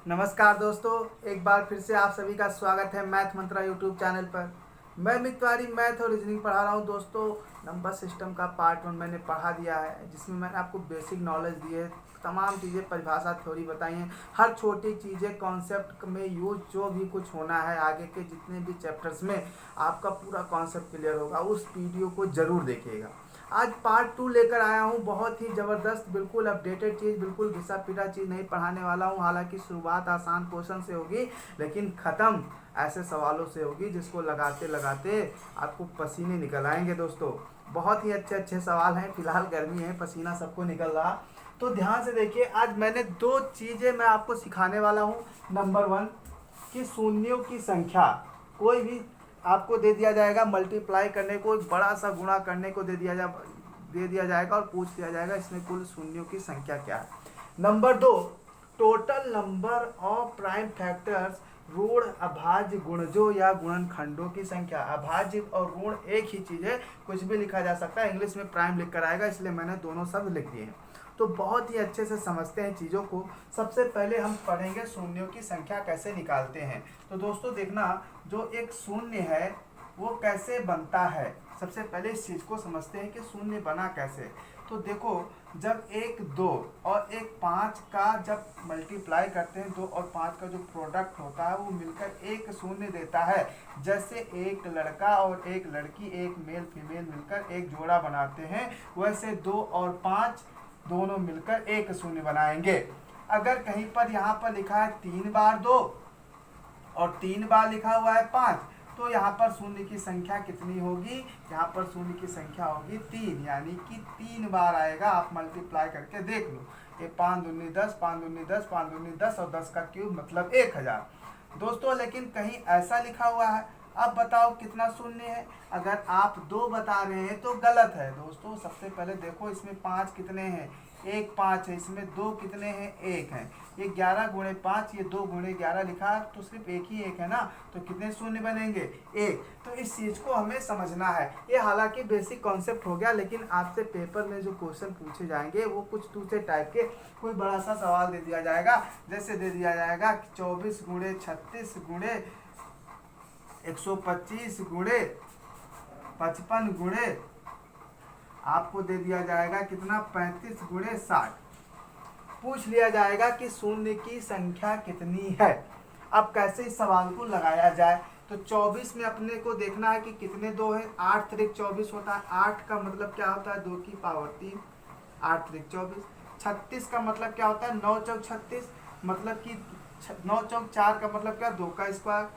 नमस्कार दोस्तों, एक बार फिर से आप सभी का स्वागत है मैथ मंत्रा यूट्यूब चैनल पर। मैं मित तिवारी मैथ और रीजनिंग पढ़ा रहा हूं दोस्तों। नंबर सिस्टम का पार्ट 1 मैंने पढ़ा दिया है, जिसमें मैंने आपको बेसिक नॉलेज दी है, तमाम चीज़ें, परिभाषा, थ्योरी बताई हैं। हर छोटी चीज़ें कॉन्सेप्ट में यूज जो भी कुछ होना है आगे के जितने भी चैप्टर्स में आपका पूरा कॉन्सेप्ट क्लियर होगा। उस वीडियो को ज़रूर देखिएगा। आज पार्ट 2 लेकर आया हूँ, बहुत ही ज़बरदस्त, बिल्कुल अपडेटेड चीज़, बिल्कुल घिसा पिटा चीज़ नहीं पढ़ाने वाला हूँ। हालांकि शुरुआत आसान क्वेश्चन से होगी, लेकिन ख़त्म ऐसे सवालों से होगी जिसको लगाते लगाते आपको पसीने निकल आएंगे दोस्तों। बहुत ही अच्छे अच्छे सवाल हैं। फिलहाल गर्मी है, पसीना सबको निकल रहा, तो ध्यान से देखिए। आज मैंने 2 चीज़ें मैं आपको सिखाने वाला हूँ। नंबर 1 कि शून्यों की संख्या कोई भी आपको दे दिया जाएगा, मल्टीप्लाई करने को, एक बड़ा सा गुणा करने को दे दिया जाएगा और पूछ दिया जाएगा इसमें कुल शून्यों की संख्या क्या है। Number 2, total number of prime factors, ऋण, अभाज्य, गुणजों या गुणनखंडों की संख्या। अभाज्य और ऋण एक ही चीज़ है, कुछ भी लिखा जा सकता है। इंग्लिश में प्राइम लिख कर आएगा, इसलिए मैंने दोनों शब्द लिख दिए हैं। तो बहुत ही अच्छे से समझते हैं चीज़ों को। सबसे पहले हम पढ़ेंगे शून्यों की संख्या कैसे निकालते हैं। तो दोस्तों देखना, जो एक शून्य है वो कैसे बनता है। सबसे पहले इस चीज़ को समझते हैं कि शून्य बना कैसे। तो देखो, जब 1 2 और 1 5 का जब मल्टीप्लाई करते हैं, 2 और 5 का जो प्रोडक्ट होता है वो मिलकर एक शून्य देता है। जैसे एक लड़का और एक लड़की, एक मेल फीमेल मिलकर एक जोड़ा बनाते हैं, वैसे 2 और 5 दोनों मिलकर एक शून्य बनाएंगे। अगर कहीं पर यहाँ पर लिखा है 3 बार 2 और 3 बार लिखा हुआ है 5, तो यहाँ पर शून्य की संख्या कितनी होगी? यहाँ पर शून्य की संख्या होगी 3, यानी कि 3 बार आएगा। आप मल्टीप्लाई करके देख लो, ये 5 दूनी 10, 5 दूनी 10, 5 दूनी 10 और 10 का क्यूब मतलब 1000 दोस्तों। लेकिन कहीं ऐसा लिखा हुआ है, अब बताओ कितना शून्य है। अगर आप 2 बता रहे हैं तो गलत है दोस्तों। सबसे पहले देखो इसमें 5 कितने हैं, 1 5 है, इसमें 2 कितने हैं, 1 है। ये 11 गुणे 5, ये 2 गुणे 11 लिखा है, तो सिर्फ एक ही 1 है ना, तो कितने शून्य बनेंगे, 1। तो इस चीज़ को हमें समझना है। ये हालांकि बेसिक कॉन्सेप्ट हो गया, लेकिन आपसे पेपर में जो क्वेश्चन पूछे जाएंगे वो कुछ दूसरे टाइप के। कोई बड़ा सा सवाल दे दिया जाएगा, जैसे दे दिया जाएगा 24 गुणे 36 गुणे 125 गुणे 55 गुणे आपको दे दिया जाएगा कितना, 35 गुणे 60। पूछ लिया जाएगा कि शून्य की संख्या कितनी है। अब कैसे इस सवाल को लगाया जाए। तो 24 में अपने को देखना है कि कितने 2 है। 8 त्रिक 24 होता है। 8 का मतलब क्या होता है, 2 की पावर 3, 8 त्रिक 24। 36 का मतलब क्या होता है, 9 चौक 36, मतलब कि 9 चौक 4 का मतलब क्या, 2 का स्क्वायर।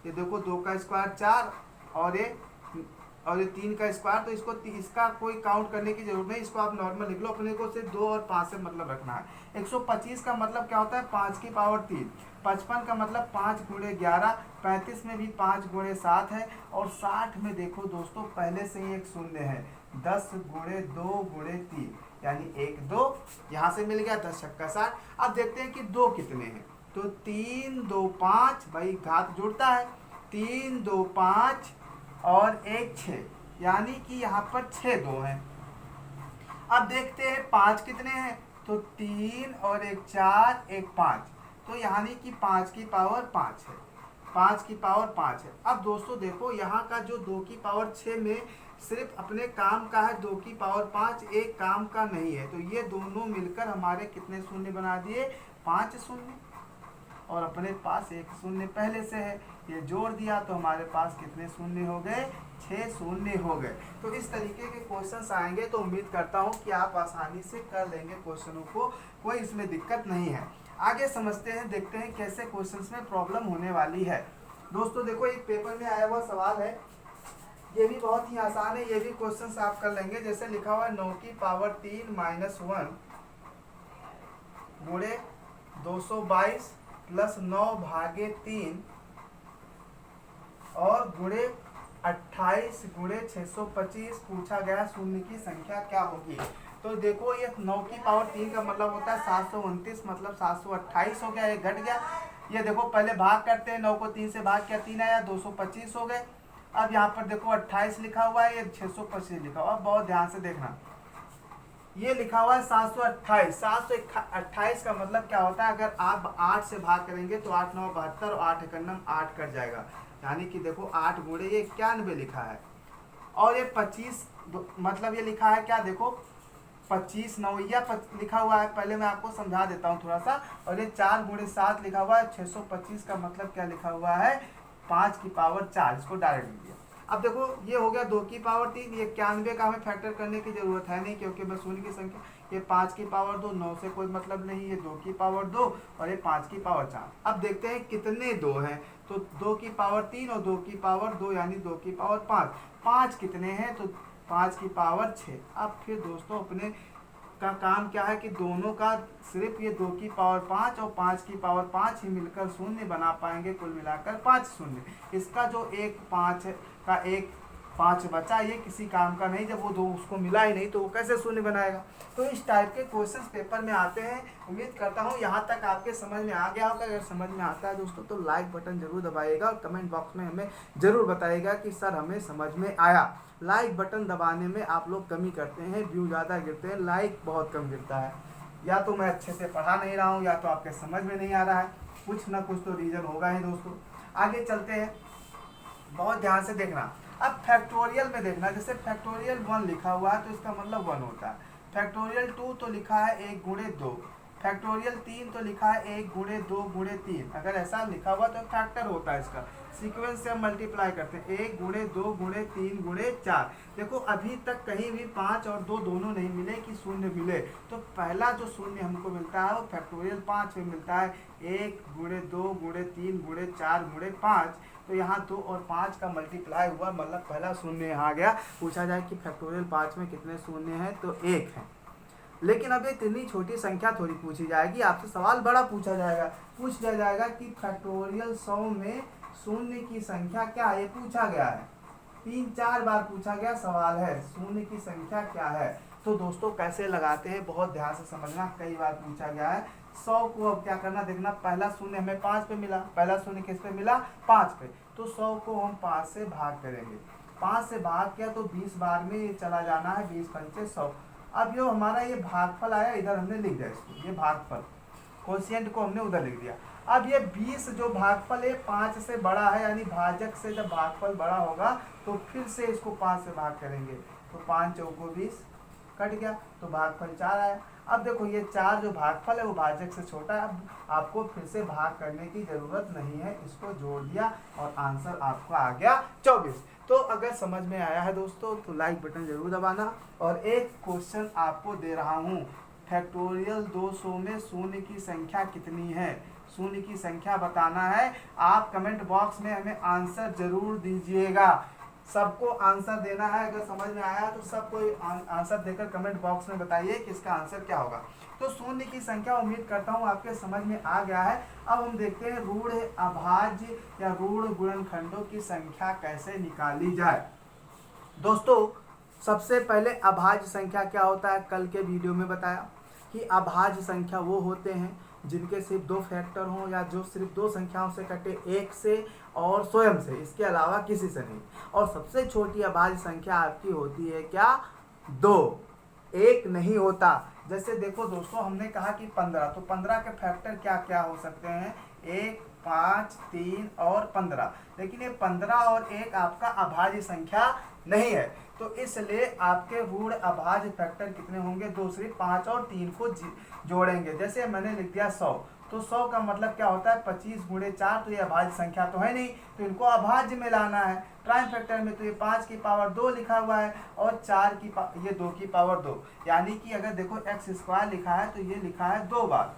ये देखो 2 का स्क्वायर 4 और ये 3 का स्क्वायर। तो इसका कोई काउंट करने की जरूरत नहीं, इसको आप नॉर्मल लिख लो। अपने को सिर्फ 2 और 5 से मतलब रखना है। 125 का मतलब क्या होता है, 5 की पावर 3। 55 का मतलब 5 गुणे 11। 35 में भी 5 गुणे 7 है। और 60 में देखो दोस्तों, पहले से ही एक शून्य है, 10 गुणे 2 गुणे 3, यानी 1 2 यहाँ से मिल गया, 10 छक्का 60। अब देखते हैं कि 2 कितने हैं। तो 3 2 5, भाई घात जुड़ता है, 3 2 5 और 1 6, यानी कि यहाँ पर 6 2 हैं। अब देखते हैं 5 कितने हैं। तो 3 और 1 4, 1 5, तो यानी कि 5 की पावर 5 है। 5 की पावर 5 है। अब दोस्तों देखो, यहाँ का जो 2 की पावर 6 में सिर्फ अपने काम का है, 2 की पावर 5 एक काम का नहीं है। तो ये दोनों मिलकर हमारे कितने शून्य बना दिए, 5 शून्य। और अपने पास एक शून्य पहले से है, ये जोड़ दिया तो हमारे पास कितने शून्य हो गए, 6 शून्य हो गए। तो इस तरीके के क्वेश्चंस आएंगे, तो उम्मीद करता हूँ कि आप आसानी से कर लेंगे क्वेश्चनों को, कोई इसमें दिक्कत नहीं है। आगे समझते हैं, देखते हैं कैसे क्वेश्चंस में प्रॉब्लम होने वाली है। दोस्तों देखो, एक पेपर में आया हुआ सवाल है, ये भी बहुत ही आसान है, ये भी क्वेश्चंस आप कर लेंगे। जैसे लिखा हुआ है 9 की पावर 3 माइनस 1 गुणे 222 प्लस 9 भागे 3 और गुणे 28 गुणे 625। पूछा गया शून्य की संख्या क्या होगी। तो देखो, ये 9 की पावर 3 का मतलब होता है 729, मतलब 728 हो गया, ये घट गया। ये देखो पहले भाग करते हैं, 9 को 3 से भाग किया, 3 आया, 225 हो गए। अब यहाँ पर देखो 28 लिखा हुआ है, ये 625 लिखा हुआ है। बहुत ध्यान से देखना, ये लिखा हुआ है 728। 728 का मतलब क्या होता है, अगर आप 8 से भाग करेंगे तो 8 9 72 और 8 एकन्नम 8 कट जाएगा, यानी कि देखो 8 गुणे ये 91 लिखा है। और ये 25 मतलब ये लिखा है क्या, देखो 25 नौया लिखा हुआ है, पहले मैं आपको समझा देता हूँ थोड़ा सा। और ये 4 गुणे 7 लिखा हुआ है, 625 का मतलब क्या लिखा हुआ है, 5 की पावर 4, इसको डायरेक्ट लिख दिया। अब देखो ये हो गया 2 की पावर 3, ये 91 का हमें फैक्टर करने की जरूरत है नहीं, क्योंकि मैं शून्य की संख्या, ये 5 की पावर 2, 9 से कोई मतलब नहीं, ये 2 की पावर 2 और ये 5 की पावर 4। अब देखते हैं कितने 2 हैं, तो 2 की पावर 3 और 2 की पावर 2 यानी 2 की पावर 5। 5 कितने हैं, तो 5 की पावर 6। अब फिर दोस्तों अपने का काम क्या है कि दोनों का सिर्फ ये 2 की पावर 5 और 5 की पावर 5 ही मिलकर शून्य बना पाएंगे, कुल मिलाकर 5 शून्य। इसका जो एक 5 का एक 5 बचा, ये किसी काम का नहीं, जब वो 2 उसको मिला ही नहीं तो वो कैसे शून्य बनाएगा। तो इस टाइप के क्वेश्चंस पेपर में आते हैं। उम्मीद करता हूँ यहाँ तक आपके समझ में आ गया होगा। अगर समझ में आता है दोस्तों तो लाइक बटन जरूर दबाइएगा और कमेंट बॉक्स में हमें जरूर बताइएगा कि सर हमें समझ में आया। लाइक बटन दबाने में आप लोग कमी करते हैं, व्यू ज़्यादा गिरते हैं, लाइक बहुत कम गिरता है। या तो मैं अच्छे से पढ़ा नहीं रहा हूँ, या तो आपके समझ में नहीं आ रहा है, कुछ ना कुछ तो रीज़न होगा ही दोस्तों। आगे चलते हैं, बहुत ध्यान से देखना। अब फैक्टोरियल में देखना, जैसे फैक्टोरियल 1 लिखा हुआ है तो इसका मतलब 1 होता है। फैक्टोरियल 2 तो लिखा है 1 गुणे 2। फैक्टोरियल 3 तो लिखा है 1 गुणे 2 गुणे 3। अगर ऐसा लिखा हुआ तो फैक्टर होता है इसका। सीक्वेंस से हम मल्टीप्लाई करते हैं, 1 गुणे 2 गुणे 3 गुणे 4। देखो अभी तक कहीं भी 5 और 2 दोनों नहीं मिले कि शून्य मिले, तो पहला जो शून्य हमको मिलता है वो फैक्टोरियल 5 में मिलता है, 1 गुणे 2 गुणे 3 गुणे 4 गुणे 5। तो यहाँ 2 और 5 का मल्टीप्लाई हुआ, मतलब पहला शून्य यहाँ आ गया। पूछा जाए कि फैक्टोरियल 5 में कितने शून्य हैं, तो 1 है। लेकिन अब इतनी छोटी संख्या थोड़ी पूछी जाएगी, आपसे सवाल बड़ा पूछ दिया जाएगा कि फैक्टोरियल 100 में शून्य की संख्या क्या है, ये पूछा गया है। 3-4 बार पूछा गया सवाल है, शून्य की संख्या क्या है। तो दोस्तों कैसे लगाते हैं बहुत ध्यान से समझना, कई बार पूछा गया है। 100 को अब क्या करना, देखना पहला शून्य हमें 5 पे मिला, पहला शून्य किस पे मिला, 5 पे। तो 100 को हम 5 से भाग करेंगे, 5 से भाग किया तो 20 बार में ये चला जाना है, 20 पंचे 100। अब जो हमारा ये भागफल आया, इधर हमने लिख दिया इसको, ये भागफल कोशिएंट को हमने उधर लिख दिया। अब ये 20 जो भागफल है 5 से बड़ा है, यानी भाजक से जब भागफल बड़ा होगा तो फिर से इसको 5 से भाग करेंगे, तो 5 चौको 20 कट गया, तो भागफल 4 आया। अब देखो ये 4 जो भागफल है वो भाजक से छोटा है, अब आपको फिर से भाग करने की जरूरत नहीं है, इसको जोड़ दिया और आंसर आपका आ गया 24। तो अगर समझ में आया है दोस्तों तो लाइक बटन जरूर दबाना। और एक क्वेश्चन आपको दे रहा हूँ, फैक्टोरियल 200 में शून्य की संख्या कितनी है, शून्य की संख्या बताना है। आप कमेंट बॉक्स में हमें आंसर जरूर दीजिएगा, सबको आंसर देना है। अगर समझ में आया तो सब कोई आंसर देकर कमेंट बॉक्स में बताइए कि इसका आंसर क्या होगा। तो शून्य की संख्या उम्मीद करता हूँ आपके समझ में आ गया है। अब हम देखते हैं रूढ़ अभाज्य या रूढ़ गुणनखंडों की संख्या कैसे निकाली जाए। दोस्तों सबसे पहले अभाज्य संख्या क्या होता है, कल के वीडियो में बताया कि अभाज्य संख्या वो होते हैं जिनके सिर्फ 2 फैक्टर हों, या जो सिर्फ 2 संख्याओं से कटे, 1 से और स्वयं से, इसके अलावा किसी से नहीं। और सबसे छोटी अभाज्य संख्या आपकी होती है क्या, 2, 1 नहीं होता। जैसे देखो दोस्तों हमने कहा कि 15, तो 15 के फैक्टर क्या क्या हो सकते हैं, 1, 5, 3 और 15। लेकिन ये 15 और 1 आपका अभाज्य संख्या नहीं है, तो इसलिए आपके रूढ़ अभाज्य फैक्टर कितने होंगे, 2, सिर्फ 5 और 3 को जोड़ेंगे। जैसे मैंने लिख दिया 100, तो 100 का मतलब क्या होता है, 25 गुणे 4, तो ये अभाज्य संख्या तो है नहीं, तो इनको अभाज्य में लाना है। प्राइम फैक्टर में तो ये 5 की पावर 2 लिखा हुआ है और 4 की ये 2 की पावर 2, यानी कि अगर देखो x² लिखा है तो ये लिखा है 2 बार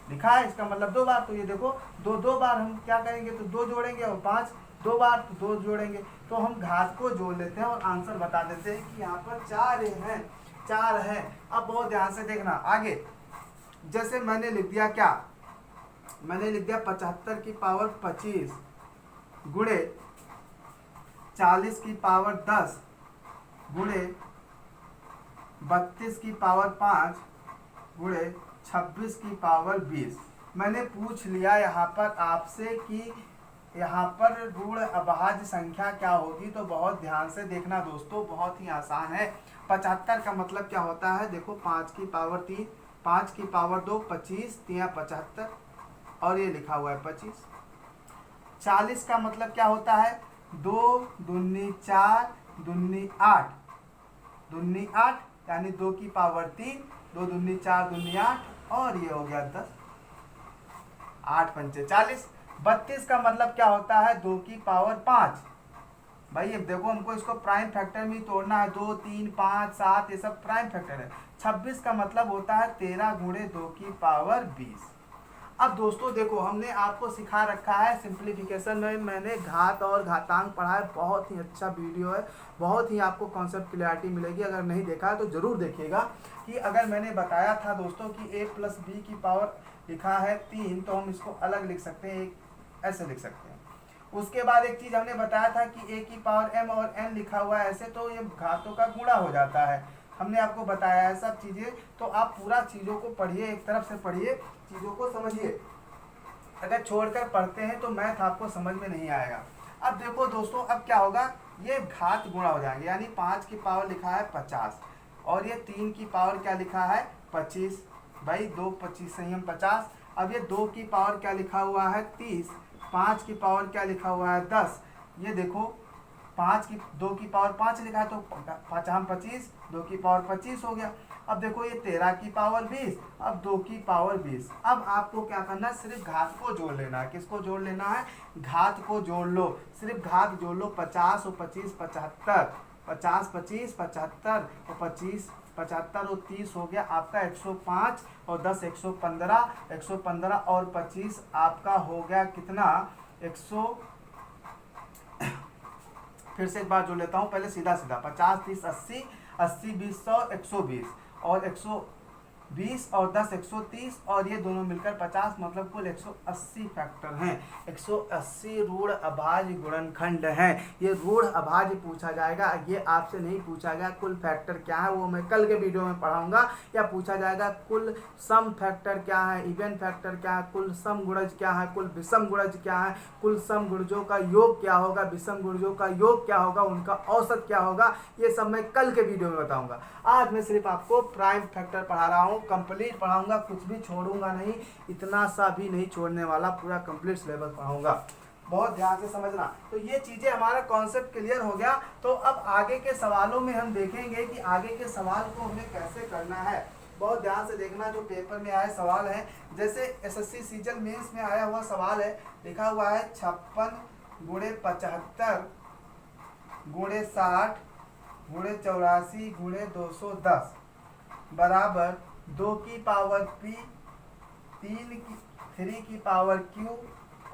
लिखा है, इसका मतलब 2 बार। तो ये देखो 2 बार हम क्या करेंगे, तो 2 जोड़ेंगे, और 5 2 बार तो 2 जोड़ेंगे, तो हम घात को जोड़ लेते हैं और आंसर बता देते हैं कि यहाँ पर 4 है। अब बहुत ध्यान से देखना आगे। जैसे मैंने लिख दिया क्या, मैंने लिख दिया 75 की पावर 25 गुणे 40 की पावर 10 गुणे 32 की पावर 5 गुणे 26 की पावर 20। मैंने पूछ लिया यहाँ पर आपसे कि यहाँ पर ऋण अभाज्य संख्या क्या होगी, तो बहुत ध्यान से देखना दोस्तों, बहुत ही आसान है। 75 का मतलब क्या होता है, देखो 5 की पावर 3, 5 की पावर 2, 25 3 75, और ये लिखा हुआ है 25। 40 का मतलब क्या होता है, 2 दूनी 4 दूनी 8, दूनी 8 यानी 2 की पावर 3, 2 दूनी 4 दूनी 8, और ये हो गया 10, 8 पंचे 40। 32 का मतलब क्या होता है, 2 की पावर 5। भाई अब देखो हमको इसको प्राइम फैक्टर में तोड़ना है, 2 3 5 7 ये सब प्राइम फैक्टर है। 26 का मतलब होता है 13 गुणे 2 की पावर 20। अब दोस्तों देखो हमने आपको सिखा रखा है सिंप्लीफिकेशन में, मैंने घात और घातांक पढ़ा है, बहुत ही अच्छा वीडियो है, बहुत ही आपको कॉन्सेप्ट क्लियरिटी मिलेगी। अगर नहीं देखा है तो जरूर देखिएगा कि अगर मैंने बताया था दोस्तों कि a प्लस बी की पावर लिखा है 3, तो हम इसको अलग लिख सकते हैं, ऐसे लिख सकते हैं। उसके बाद एक चीज हमने बताया था कि a की पावर m और n लिखा हुआ है ऐसे, तो ये घातों का गुणा हो जाता है, हमने आपको बताया है सब चीजें। तो आप पूरा चीजों को पढ़िए, एक तरफ से पढ़िए, चीजों को समझिए। अगर छोड़कर पढ़ते हैं तो मैथ आपको समझ में नहीं आएगा। अब देखो दोस्तों, अब क्या होगा, ये घात गुणा हो जाएंगे, यानी 5 की पावर लिखा है 50 और ये 3 की पावर क्या लिखा है 25। भाई 2 25 संयम 50। अब ये 2 की पावर क्या लिखा हुआ है 30, 5 की पावर क्या लिखा हुआ है 10। ये देखो 2 की पावर 5 लिखा है, तो 5 25, 2 की पावर 25 हो गया। अब देखो ये 13 की पावर 20, अब 2 की पावर 20। अब आपको क्या करना है, सिर्फ घात को जोड़ लेना है। किसको जोड़ लेना है, घात को जोड़ लो, सिर्फ घात जोड़ लो। 50 और 25 75, 50 25 75 और 25 75 और 30 हो गया आपका 105, और 10 115, 115 और 25 आपका हो गया कितना 100। फिर से एक बार जोड़ लेता हूँ, पहले सीधा सीधा 50 30 80, 80 20 100 120, और 120 और 10 130, और ये दोनों मिलकर 50, मतलब कुल 180 फैक्टर हैं। 180 ऋण अभाज्य गुणनखंड हैं। ये ऋण अभाज्य पूछा जाएगा, ये आपसे नहीं पूछा गया कुल फैक्टर क्या है, वो मैं कल के वीडियो में पढ़ाऊंगा। या पूछा जाएगा कुल सम फैक्टर क्या है, इवन फैक्टर क्या है, कुल सम गुणज क्या है, कुल विषम गुणज क्या है, कुल सम गुणजों का योग क्या होगा, विषम गुणजों का योग क्या होगा, उनका औसत क्या होगा, ये सब मैं कल के वीडियो में बताऊंगा। आज मैं सिर्फ आपको प्राइम फैक्टर पढ़ा रहा हूँ, कंप्लीट पढ़ाऊंगा, कुछ भी छोड़ूंगा नहीं, इतना सा भी नहीं छोड़ने वाला, पूरा कंप्लीट सिलेबस पढ़ाऊंगा। बहुत ध्यान से समझना। तो ये चीजें हमारा कॉन्सेप्ट क्लियर हो गया। तो अब आगे के सवालों में हम देखेंगे कि आगे के सवाल को हमें कैसे करना है। बहुत ध्यान से देखना, जो पेपर में आए सवाल है, जैसे एसएससी सीजन मेंस में आया हुआ सवाल है, लिखा हुआ है 56 गुणे 75 गुणे 60 गुणे 84 गुणे 210 बराबर 2 की पावर p, 3 की पावर q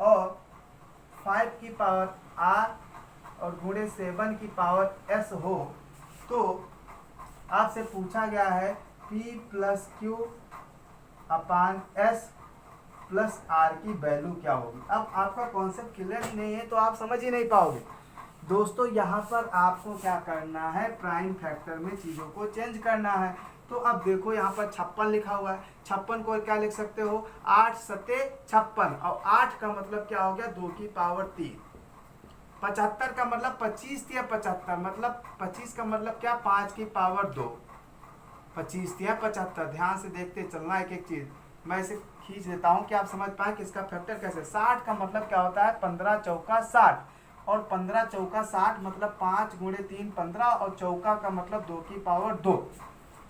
और 5 की पावर r और गुणे 7 की पावर s हो, तो आपसे पूछा गया है p प्लस क्यू अपान s प्लस r की वैल्यू क्या होगी। अब आपका कॉन्सेप्ट क्लियर ही नहीं है तो आप समझ ही नहीं पाओगे। दोस्तों यहाँ पर आपको क्या करना है, प्राइम फैक्टर में चीज़ों को चेंज करना है। तो अब देखो यहाँ पर 56 लिखा हुआ है, 56 को क्या लिख सकते हो 8 सते 56, और 8 का मतलब क्या हो गया 2 की पावर 3। 75 का मतलब 25 या 75, मतलब 25 का मतलब क्या 5 की पावर 2, 25 या 75। ध्यान से देखते चलना एक एक चीज, मैं इसे खींच देता हूँ कि आप समझ पाए कि इसका फैक्टर कैसे। 60 का मतलब क्या होता है 15 चौका 60, और 15 चौका 60 मतलब 5 गुणे 3 15, और चौका का मतलब 2 की पावर 2।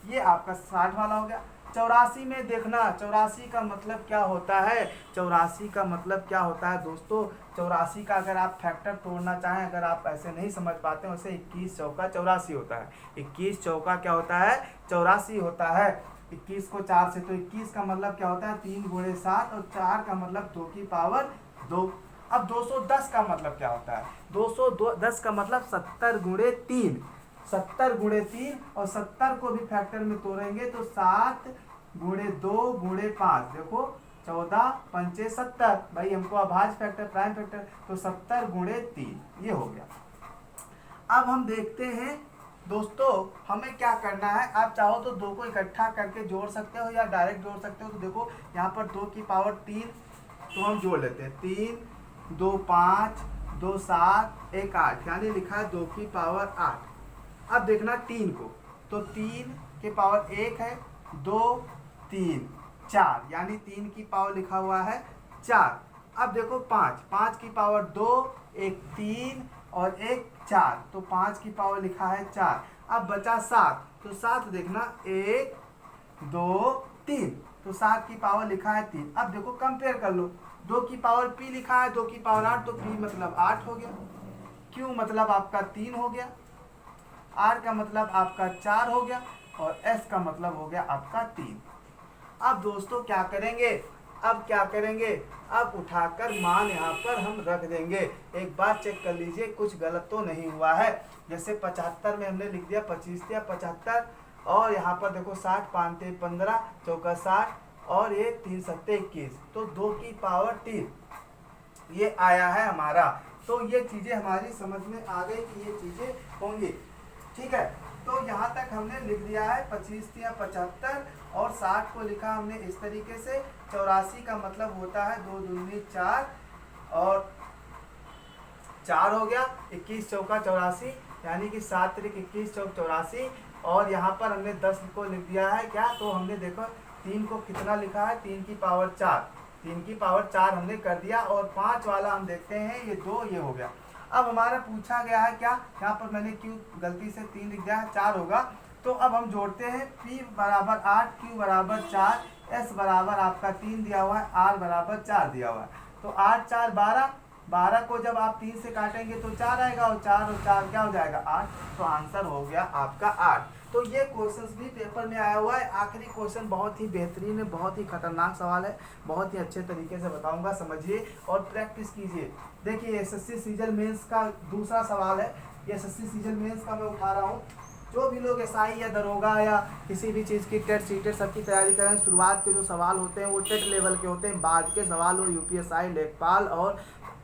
ये आपका 60 वाला हो गया। 84 में देखना, 84 का मतलब क्या होता है, 84 का मतलब क्या होता है दोस्तों, 84 का अगर आप फैक्टर तोड़ना चाहें, अगर आप ऐसे नहीं समझ पाते हैं, वैसे 21 चौका 84 होता है। 21 चौका क्या होता है 84 होता है। 21 को 4 से, तो 21 का मतलब क्या होता है 3 गुणे 7, और 4 का मतलब 2 की पावर 2। अब 210 का मतलब क्या होता है, 210 का मतलब 70 गुणे 3, 70 गुणे 3, और 70 को भी फैक्टर में तोड़ेंगे तो 7 गुणे 2 गुणे 5, देखो 14 पंचे 70। भाई हमको अभाज्य फैक्टर प्राइम फैक्टर, तो 70 गुणे 3 ये हो गया। अब हम देखते हैं दोस्तों हमें क्या करना है। आप चाहो तो 2 को इकट्ठा करके जोड़ सकते हो या डायरेक्ट जोड़ सकते हो। तो देखो यहाँ पर 2 की पावर 3, तो हम जोड़ लेते हैं 3 2 5, 2 7, 1 8, यानी लिखा है 2 की पावर 8। अब देखना 3 को, तो 3 के पावर 1 है, 2 3 4, यानी 3 की पावर लिखा हुआ है 4। अब देखो 5 की पावर 2, एक 3 और एक 4, तो 5 की पावर लिखा है 4। अब बचा 7, तो 7 देखना 1 2 3, तो 7 की पावर लिखा है 3। अब देखो कंपेयर कर लो, 2 की पावर p लिखा है, 2 की पावर 8, तो p मतलब 8 हो गया, q मतलब आपका 3 हो गया, r का मतलब आपका 4 हो गया और s का मतलब हो गया आपका 3। अब दोस्तों क्या करेंगे, अब उठाकर मान यहाँ पर हम रख देंगे। एक बार चेक कर लीजिए कुछ गलत तो नहीं हुआ है। जैसे 75 में हमने लिख दिया 25 या 75, और यहाँ पर देखो 60 5 3 15 चौका 60 और ये 3 7 21, तो 2 की पावर 3 ये आया है हमारा। तो ये चीज़ें हमारी समझ में आ गई कि ये चीज़ें होंगी, ठीक है। तो यहाँ तक हमने लिख दिया है 25 या 75 और 60 को लिखा हमने इस तरीके से। 84 का मतलब होता है 2 दूनी 4 और 4 हो गया, 21 चौका 84, यानी कि 7 त्रिक 21 चौक 84। और यहाँ पर हमने 10 को लिख दिया है क्या, तो हमने देखो 3 को कितना लिखा है, 3 की पावर 4, 3 की पावर 4 हमने कर दिया। और 5 वाला हम देखते हैं, ये 2 ये हो गया। अब हमारा पूछा गया है क्या, यहाँ पर मैंने क्यू गलती से 3 लिख दिया है, 4 होगा। तो अब हम जोड़ते हैं, p बराबर 8, q बराबर 4, s बराबर आपका 3 दिया हुआ है, r बराबर 4 दिया हुआ है। तो 8 4 12, 12 को जब आप 3 से काटेंगे तो 4 आएगा, और 4 और 4 क्या हो जाएगा 8, तो आंसर हो गया आपका 8। तो ये क्वेश्चंस भी पेपर में आया हुआ है। आखिरी क्वेश्चन बहुत ही बेहतरीन है, बहुत ही खतरनाक सवाल है, बहुत ही अच्छे तरीके से बताऊंगा, समझिए और प्रैक्टिस कीजिए। देखिए एसएससी सीजन मेंस का दूसरा सवाल है, ये एसएससी सीजन मेंस का मैं उठा रहा हूँ। जो भी लोग एसआई या दरोगा या किसी भी चीज़ की टेट सीटेट सबकी तैयारी करें, शुरुआत के जो सवाल होते हैं वो टेट लेवल के होते हैं, बाद के सवाल वो यूपीएसआई, लेखपाल और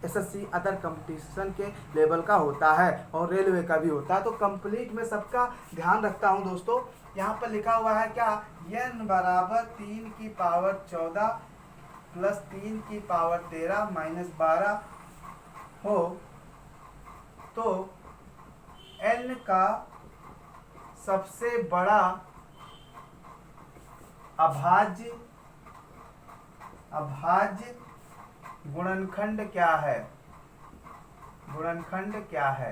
एसएससी अदर कंपटीशन के लेवल का होता है, और रेलवे का भी होता है। तो कंप्लीट में सबका ध्यान रखता हूं दोस्तों। यहाँ पर लिखा हुआ है क्या, n बराबर 3 की पावर 14 प्लस 3 की पावर 13 माइनस 12 हो तो n का सबसे बड़ा अभाज्य गुणनखंड क्या है, गुणनखंड क्या है,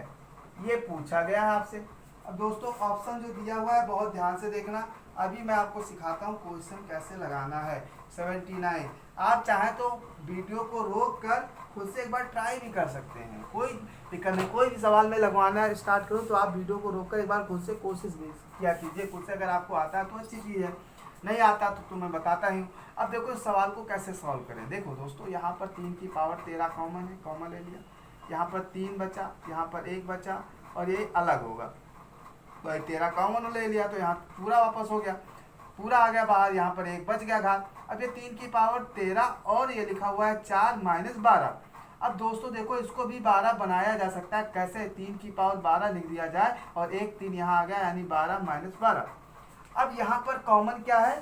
ये पूछा गया है आपसे। अब दोस्तों ऑप्शन जो दिया हुआ है बहुत ध्यान से देखना, अभी मैं आपको सिखाता हूँ क्वेश्चन कैसे लगाना है। 79, आप चाहें तो वीडियो को रोक कर खुद से एक बार ट्राई भी कर सकते हैं, कोई दिक्कत नहीं। कोई भी सवाल में लगवाना स्टार्ट करूँ तो आप वीडियो को रोक कर एक बार खुद से कोशिश भी किया कीजिए। खुद से अगर आपको आता है तो अच्छी चीज़ है, नहीं आता तो मैं बताता ही हूँ। अब देखो इस सवाल को कैसे सॉल्व करें। देखो दोस्तों यहाँ पर 3 की पावर 13 कॉमन है, कॉमन ले लिया, यहाँ पर 3 बचा, यहाँ पर 1 बचा और ये अलग होगा, तो 13 कॉमन ले लिया तो यहाँ पूरा वापस हो गया, पूरा आ गया बाहर, यहाँ पर 1 बच गया घात। अब ये 3 की पावर 13 और ये लिखा हुआ है 4 माइनस 12। अब दोस्तों देखो इसको भी 12 बनाया जा सकता है, कैसे, 3 की पावर 12 लिख दिया जाए और 1 3 यहाँ आ गया, यानी 12 माइनस 12। अब यहाँ पर कॉमन क्या है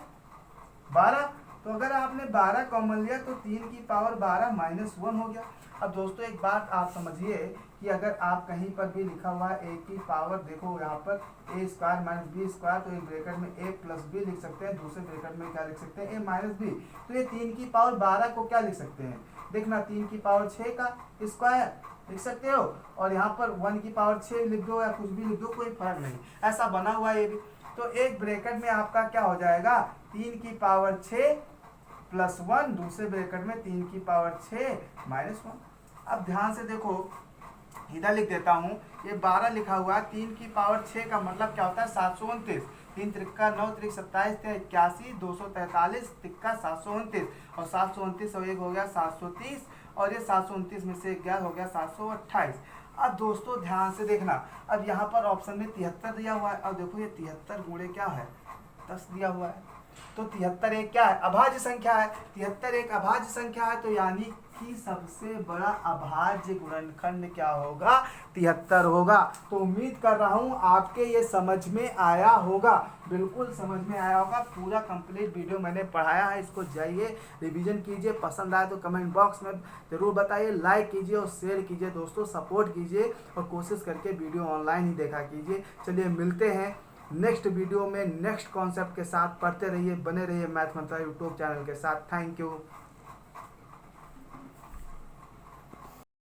12, तो अगर आपने 12 कॉमन लिया तो 3 की पावर 12 माइनस 1 हो गया। अब दोस्तों एक बात आप समझिए कि अगर आप कहीं पर भी लिखा हुआ है a की पावर, देखो यहाँ पर a square minus B square, तो एक ब्रैकेट में a प्लस बी लिख सकते हैं, दूसरे ब्रैकेट में क्या लिख सकते हैं a माइनस बी। तो ये 3 की पावर 12 को क्या लिख सकते हैं, देखना 3 की पावर 6 का स्क्वायर लिख सकते हो, और यहाँ पर 1 की पावर 6 लिख दो या कुछ भी लिख दो, कोई फर्क नहीं, ऐसा बना हुआ है ये भी। तो एक ब्रैकेट में आपका क्या हो जाएगा 3 की पावर 6 प्लस 1, दूसरे ब्रैकेट में 3 की पावर 6 माइनस 1। अब ध्यान से देखो इधर लिख देता हूँ, ये 12 लिखा हुआ है, 3 की पावर 6 का मतलब क्या होता है 729, 3 त्रिक्का 9 त्रिक 27 81, 243 तिक्का 729, और 729 और 1 हो गया 730, और ये 729 में से 1 गया हो गया 728। अब दोस्तों ध्यान से देखना, अब यहाँ पर ऑप्शन में 73 दिया हुआ है, अब देखो ये 73 गुणे क्या है 10 दिया हुआ है, तो 73 एक क्या है, अभाज्य संख्या है। 73 एक अभाज्य संख्या है, तो यानी कि सबसे बड़ा अभाज्य गुणनखंड क्या होगा, 73 होगा। तो उम्मीद कर रहा हूं आपके ये समझ में आया होगा, बिल्कुल समझ में आया होगा। पूरा कंप्लीट वीडियो मैंने पढ़ाया है, इसको जाइए रिवीजन कीजिए। पसंद आए तो कमेंट बॉक्स में जरूर बताइए, लाइक कीजिए और शेयर कीजिए दोस्तों, सपोर्ट कीजिए और कोशिश करके वीडियो ऑनलाइन ही देखा कीजिए। चलिए मिलते हैं नेक्स्ट वीडियो में नेक्स्ट कॉन्सेप्ट के साथ। पढ़ते रहिए, बने रहिए मैथ मंत्रा यूट्यूब चैनल के साथ। Thank you.